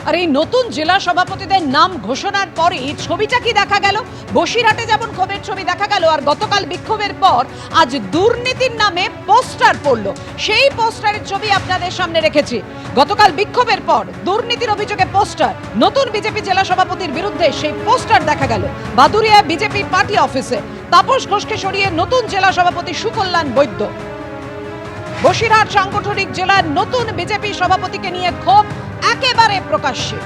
আর এই নতুন জেলা সভাপতিদের নাম ঘোষণার পরই ছবিটা কি দেখা গেল? বসিরহাটে যেমন ক্ষোভের ছবি দেখা গেল, আর গতকাল বিক্ষোভের পর আজ দুর্নীতির নামে পোস্টার পড়লো। সেই পোস্টারের ছবি আপনাদের সামনে রেখেছি। গতকাল বিক্ষোভের পর দুর্নীতির অভিযোগে পোস্টার, নতুন বিজেপি জেলা সভাপতির বিরুদ্ধে সেই পোস্টার দেখা গেল বাদুরিয়া বিজেপি পার্টি অফিসে। তাপস ঘোষকে সরিয়ে নতুন জেলা সভাপতি সুকল্যাণ বৈদ্য। বসিরহাট সাংগঠনিক জেলার নতুন বিজেপি সভাপতিকে নিয়ে ক্ষোভ একেবারে প্রকাশ্যে।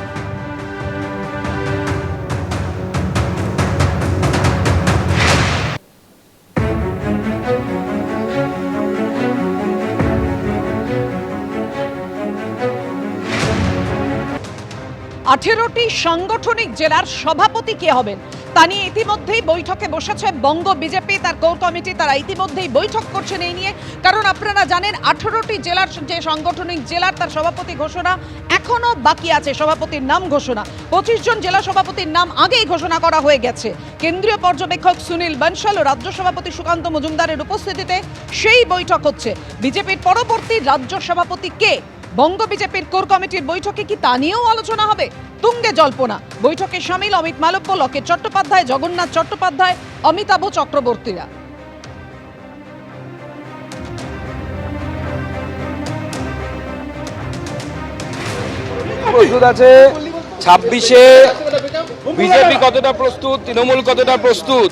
আঠেরোটি সাংগঠনিক জেলার সভাপতি কে হবেন তা নিয়ে ইতিমধ্যেই বৈঠকে বসেছে বঙ্গ বিজেপি, তার কোর কমিটি। তারা ইতিমধ্যেই বৈঠক করছেন এই নিয়ে, কারণ আপনারা জানেন 18টি জেলার যে সাংগঠনিক জেলার তার সভাপতি ঘোষণা এখনো বাকি আছে। সভাপতির নাম ঘোষণা 25 জন জেলা সভাপতির নাম আগেই ঘোষণা করা হয়ে গেছে। কেন্দ্রীয় পর্যবেক্ষক সুনীল বনশাল ও রাজ্য সভাপতি সুকান্ত মজুমদারের উপস্থিতিতে সেই বৈঠক হচ্ছে। বিজেপির পরবর্তী রাজ্য সভাপতি কে, বঙ্গ বিজেপির কোর কমিটির বৈঠকে কি তা নিয়েও আলোচনা হবে? তুঙ্গে জল্পনা। বৈঠকে শামিল অমিত মালব্য, লকেট চট্টোপাধ্যায়, জগন্নাথ চট্টোপাধ্যায়, অমিতাভ চক্রবর্তীরা। প্রস্তুত আছে 26-এ বিজেপি কতটা প্রস্তুত, তৃণমূল কতটা প্রস্তুত,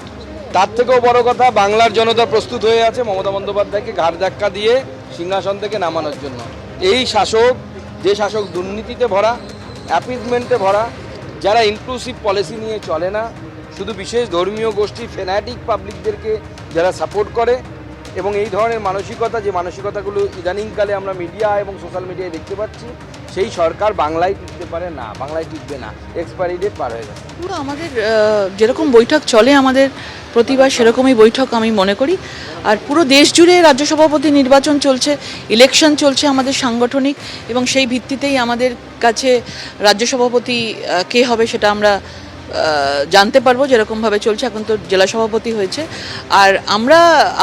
তার থেকেও বড় কথা বাংলার জনতা প্রস্তুত হয়ে আছে মমতা বন্দ্যোপাধ্যায়কে ঘাড় ধাক্কা দিয়ে সিংহাসন থেকে নামানোর জন্য। এই শাসক, যে শাসক দুর্নীতিতে ভরা, অ্যাপিজমেন্টে ভরা, যারা ইনক্লুসিভ পলিসি নিয়ে চলে না, শুধু বিশেষ ধর্মীয় গোষ্ঠী ফেনাটিক পাবলিকদেরকে যারা সাপোর্ট করে, এবং এই ধরনের মানসিকতা, যে মানসিকতাগুলো ইদানিংকালে আমরা মিডিয়া এবং সোশ্যাল মিডিয়ায় দেখতে পাচ্ছি, সেই সরকার বাংলায় টিকতে পারে না, বাংলায় টিকবে না, এক্সপায়ারি ডেট পার হয়ে গেছে। পুরো আমাদের যেরকম বৈঠক চলে আমাদের প্রতিবার সেরকমই বৈঠক আমি মনে করি। আর পুরো দেশ জুড়ে রাজ্য সভাপতি নির্বাচন চলছে, ইলেকশন চলছে আমাদের সাংগঠনিক, এবং সেই ভিত্তিতেই আমাদের কাছে রাজ্য সভাপতি কে হবে সেটা আমরা জানতে পারবো। যেরকমভাবে চলছে, এখন তো জেলা সভাপতি হয়েছে, আর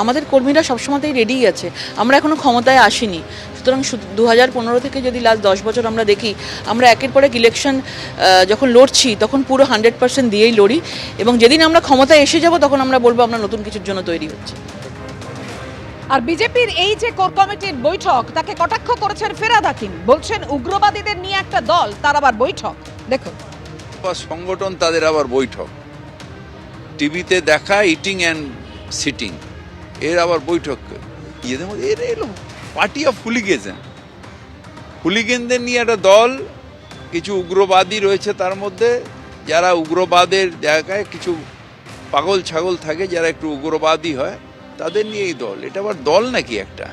আমাদের কর্মীরা সবসময়তেই রেডিই আছে। আমরা এখনও ক্ষমতায় আসিনি, সুতরাং 2015 থেকে যদি লাস্ট 10 বছর আমরা দেখি, আমরা একের পর এক ইলেকশন যখন লড়ছি তখন পুরো 100% দিয়েই লড়ি, এবং যেদিন আমরা ক্ষমতায় এসে যাব তখন আমরা বলবো আমরা নতুন কিছুর জন্য তৈরি হচ্ছি। আর বিজেপির এই যে কোর কমিটির বৈঠক, তাকে কটাক্ষ করেছেন ফেরাদ হাকিম। বলছেন উগ্রবাদীদের নিয়ে একটা দল, তার আবার বৈঠক। দেখুন, সংগঠন, তাদের আবার বৈঠক, টিভিতে দেখা ইটিং অ্যান্ড সিটিং, এর আবার বৈঠক। এদের মধ্যে এর এলো পার্টি অফ হুলিগেন, হুলিগেনদের নিয়ে একটা দল, কিছু উগ্রবাদী রয়েছে তার মধ্যে, যারা উগ্রবাদের জায়গায় কিছু পাগল ছাগল থাকে, যারা একটু উগ্রবাদী হয়, তাদের নিয়ে এই দল। এটা আবার দল নাকি একটা?